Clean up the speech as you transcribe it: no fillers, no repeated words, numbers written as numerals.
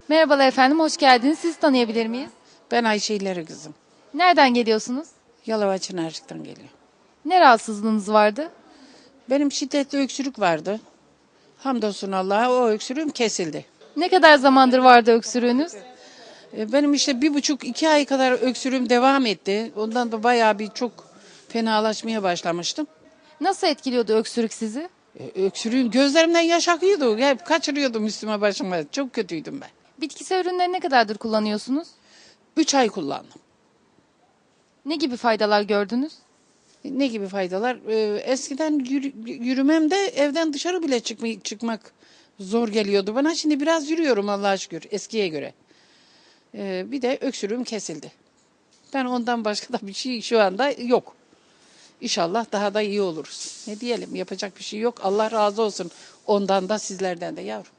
Merhabalar efendim, hoş geldiniz. Sizi tanıyabilir miyiz? Ben Ayşe İleri kızım. Nereden geliyorsunuz? Yalova Çınarcık'tan geliyor. Ne rahatsızlığınız vardı? Benim şiddetli öksürük vardı. Hamdolsun Allah'a o öksürüğüm kesildi. Ne kadar zamandır vardı öksürüğünüz? Benim işte 1,5-2 ay kadar öksürüğüm devam etti. Ondan da bayağı bir çok fenalaşmaya başlamıştım. Nasıl etkiliyordu öksürük sizi? Öksürüğüm gözlerimden yaş akıyordu. Hep kaçırıyordum üstüme başıma. Çok kötüydüm ben. Bitkisel ürünleri ne kadardır kullanıyorsunuz? 3 ay kullandım. Ne gibi faydalar gördünüz? Ne gibi faydalar? Eskiden yürümem de evden dışarı bile çıkmak zor geliyordu bana. Şimdi biraz yürüyorum Allah'a şükür eskiye göre. Bir de öksürüğüm kesildi. Ben ondan başka da bir şey şu anda yok. İnşallah daha da iyi oluruz. Ne diyelim, yapacak bir şey yok. Allah razı olsun ondan da sizlerden de yavrum.